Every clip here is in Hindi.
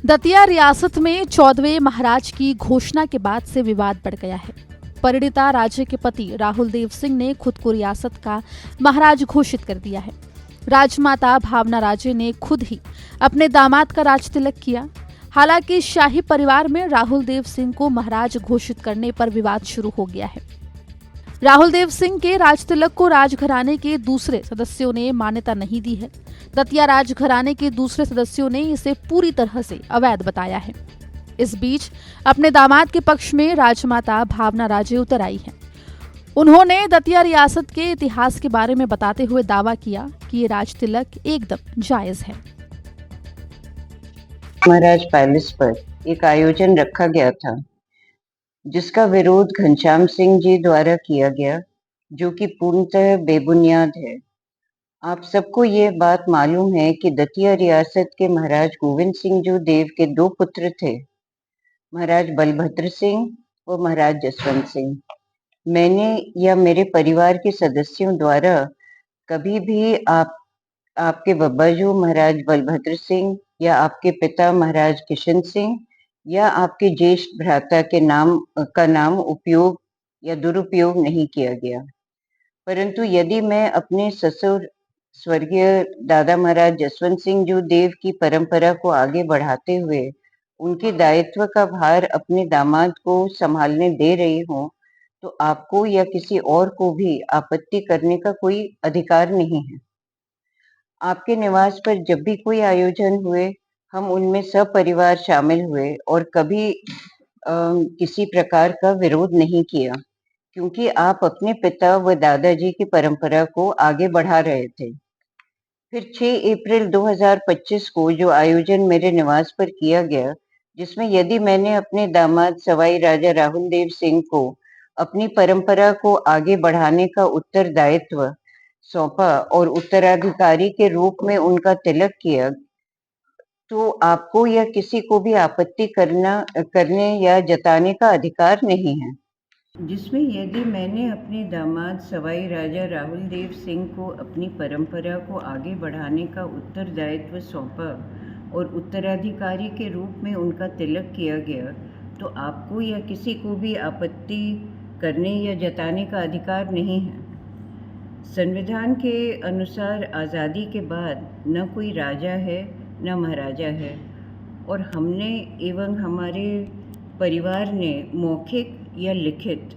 दतिया रियासत में 14वें महाराज की घोषणा के बाद से विवाद बढ़ गया है। परिणीता राजे के पति राहुल देव सिंह ने खुद को रियासत का महाराज घोषित कर दिया है। राजमाता भावना राजे ने खुद ही अपने दामाद का राज तिलक किया। हालांकि शाही परिवार में राहुल देव सिंह को महाराज घोषित करने पर विवाद शुरू हो गया है। राहुल देव सिंह के राजतिलक को राजघराने के दूसरे सदस्यों ने मान्यता नहीं दी है। दतिया राजघराने के दूसरे सदस्यों ने इसे पूरी तरह से अवैध बताया है। इस बीच अपने दामाद के पक्ष में राजमाता भावना राजे उतर आई हैं। उन्होंने दतिया रियासत के इतिहास के बारे में बताते हुए दावा किया कि ये राजतिलक एकदम जायज है। महाराज पैलेस पर एक आयोजन रखा गया था जिसका विरोध घनश्याम सिंह जी द्वारा किया गया, जो कि पूर्णतः बेबुनियाद है। आप सबको ये बात मालूम है कि दतिया रियासत के महाराज गोविंद सिंह जो देव के दो पुत्र थे, महाराज बलभद्र सिंह और महाराज जसवंत सिंह। मैंने या मेरे परिवार के सदस्यों द्वारा कभी भी आपके बब्बाजू महाराज बलभद्र सिंह या आपके पिता महाराज किशन सिंह या आपके ज्येष्ठ भ्राता के नाम उपयोग या दुरुपयोग नहीं किया गया। परंतु यदि मैं अपने ससुर स्वर्गीय दादा महाराज जसवंत सिंह जो देव की परंपरा को आगे बढ़ाते हुए उनके दायित्व का भार अपने दामाद को संभालने दे रही हूँ, तो आपको या किसी और को भी आपत्ति करने का कोई अधिकार नहीं है। आपके निवास पर जब भी कोई आयोजन हुए, हम उनमें सपरिवार शामिल हुए और कभी किसी प्रकार का विरोध नहीं किया, क्योंकि आप अपने पिता व दादाजी की परंपरा को आगे बढ़ा रहे थे। फिर 6 अप्रैल 2025 को जो आयोजन मेरे निवास पर किया गया, जिसमें यदि मैंने अपने दामाद सवाई राजा राहुल देव सिंह को अपनी परंपरा को आगे बढ़ाने का उत्तरदायित्व सौंपा और उत्तराधिकारी के रूप में उनका तिलक किया, तो आपको या किसी को भी आपत्ति करने या जताने का अधिकार नहीं है। जिसमें यदि मैंने अपने दामाद सवाई राजा राहुल देव सिंह को अपनी परंपरा को आगे बढ़ाने का उत्तरदायित्व सौंपा और उत्तराधिकारी के रूप में उनका तिलक किया गया, तो आपको या किसी को भी आपत्ति करने या जताने का अधिकार नहीं है। संविधान के अनुसार आज़ादी के बाद न कोई राजा है न महाराजा है, और हमने एवं हमारे परिवार ने मौखिक या लिखित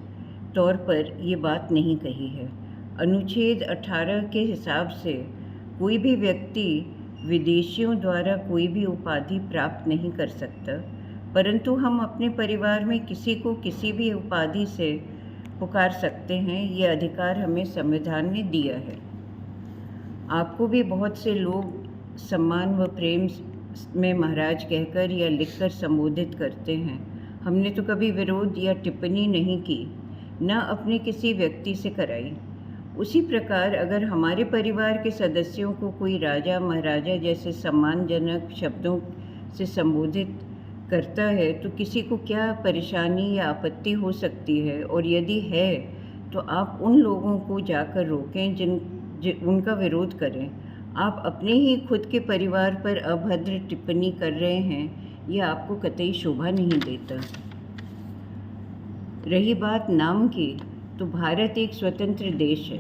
तौर पर ये बात नहीं कही है। अनुच्छेद 18 के हिसाब से कोई भी व्यक्ति विदेशियों द्वारा कोई भी उपाधि प्राप्त नहीं कर सकता, परंतु हम अपने परिवार में किसी को किसी भी उपाधि से पुकार सकते हैं। ये अधिकार हमें संविधान ने दिया है। आपको भी बहुत से लोग सम्मान व प्रेम में महाराज कहकर या लिखकर संबोधित करते हैं। हमने तो कभी विरोध या टिप्पणी नहीं की, न अपने किसी व्यक्ति से कराई। उसी प्रकार अगर हमारे परिवार के सदस्यों को कोई राजा महाराजा जैसे सम्मानजनक शब्दों से संबोधित करता है, तो किसी को क्या परेशानी या आपत्ति हो सकती है, और यदि है तो आप उन लोगों को जाकर रोकें उनका विरोध करें। आप अपने ही खुद के परिवार पर अभद्र टिप्पणी कर रहे हैं, यह आपको कतई शोभा नहीं देता। रही बात नाम की, तो भारत एक स्वतंत्र देश है।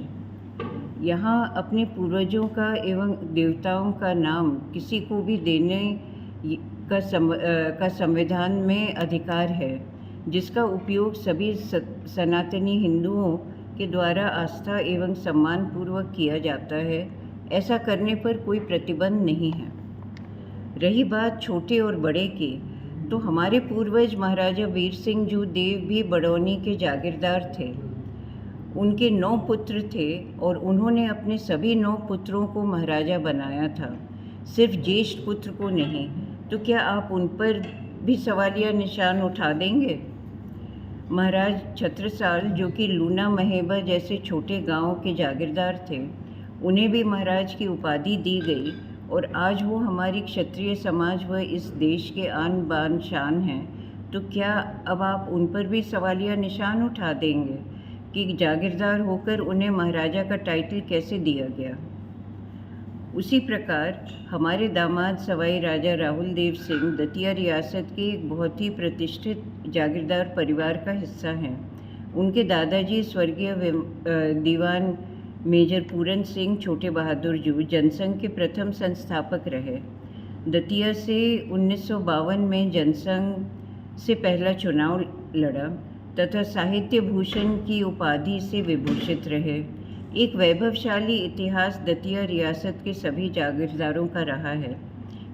यहाँ अपने पूर्वजों का एवं देवताओं का नाम किसी को भी देने का संविधान में अधिकार है, जिसका उपयोग सभी सनातनी हिंदुओं के द्वारा आस्था एवं सम्मान पूर्वक किया जाता है। ऐसा करने पर कोई प्रतिबंध नहीं है। रही बात छोटे और बड़े की, तो हमारे पूर्वज महाराजा वीर सिंह जो देव भी बड़ौनी के जागीरदार थे। उनके 9 पुत्र थे और उन्होंने अपने सभी 9 पुत्रों को महाराजा बनाया था, सिर्फ ज्येष्ठ पुत्र को नहीं। तो क्या आप उन पर भी सवालिया निशान उठा देंगे? महाराज छत्रसाल, जो कि लूना महेबा जैसे छोटे गांव के जागीरदार थे, उन्हें भी महाराज की उपाधि दी गई, और आज वो हमारी क्षत्रिय समाज व इस देश के आन बान शान हैं। तो क्या अब आप उन पर भी सवालिया निशान उठा देंगे कि जागीरदार होकर उन्हें महाराजा का टाइटल कैसे दिया गया? उसी प्रकार हमारे दामाद सवाई राजा राहुल देव सिंह दतिया रियासत के एक बहुत ही प्रतिष्ठित जागीरदार परिवार का हिस्सा हैं। उनके दादाजी स्वर्गीय दीवान मेजर पूरन सिंह छोटे बहादुर जू जनसंघ के प्रथम संस्थापक रहे। दतिया से 1952 में जनसंघ से पहला चुनाव लड़ा तथा साहित्य भूषण की उपाधि से विभूषित रहे। एक वैभवशाली इतिहास दतिया रियासत के सभी जागीरदारों का रहा है।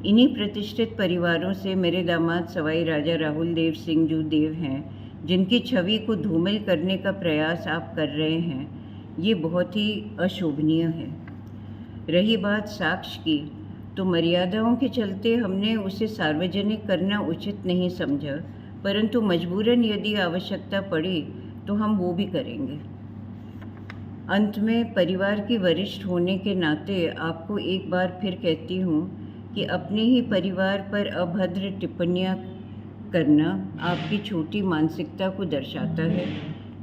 इन्हीं प्रतिष्ठित परिवारों से मेरे दामाद सवाई राजा राहुल देव सिंह जू देव हैं, जिनकी छवि को धूमिल करने का प्रयास आप कर रहे हैं। ये बहुत ही अशोभनीय है। रही बात साक्ष्य की, तो मर्यादाओं के चलते हमने उसे सार्वजनिक करना उचित नहीं समझा, परंतु मजबूरन यदि आवश्यकता पड़ी तो हम वो भी करेंगे। अंत में परिवार की वरिष्ठ होने के नाते आपको एक बार फिर कहती हूँ कि अपने ही परिवार पर अभद्र टिप्पणियाँ करना आपकी छोटी मानसिकता को दर्शाता है।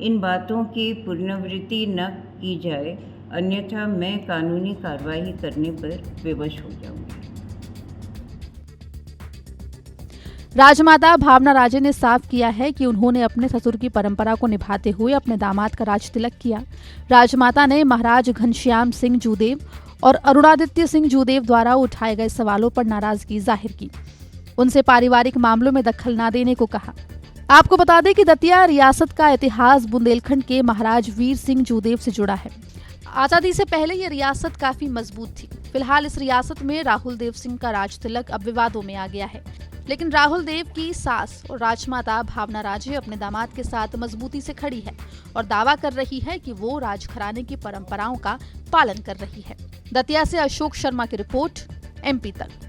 इन बातों की पुनरावृत्ति न की जाए, अन्यथा मैं कानूनी कार्रवाई करने पर विवश हो जाऊंगी। राजमाता भावना राजे ने साफ किया है कि उन्होंने अपने ससुर की परंपरा को निभाते हुए अपने दामाद का राज तिलक किया। राजमाता ने महाराज घनश्याम सिंह जूदेव और अरुणादित्य सिंह जूदेव द्वारा उठाए गए सवालों पर नाराजगी जाहिर की। उनसे पारिवारिक मामलों में दखल न देने को कहा। आपको बता दें कि दतिया रियासत का इतिहास बुंदेलखंड के महाराज वीर सिंह जूदेव से जुड़ा है। आजादी से पहले ये रियासत काफी मजबूत थी। फिलहाल इस रियासत में राहुल देव सिंह का राज तिलक अब विवादों में आ गया है, लेकिन राहुल देव की सास और राजमाता भावना राजे अपने दामाद के साथ मजबूती से खड़ी है और दावा कर रही है कि वो राजघराने की परंपराओं का पालन कर रही है। दतिया से अशोक शर्मा की रिपोर्ट, MP तक।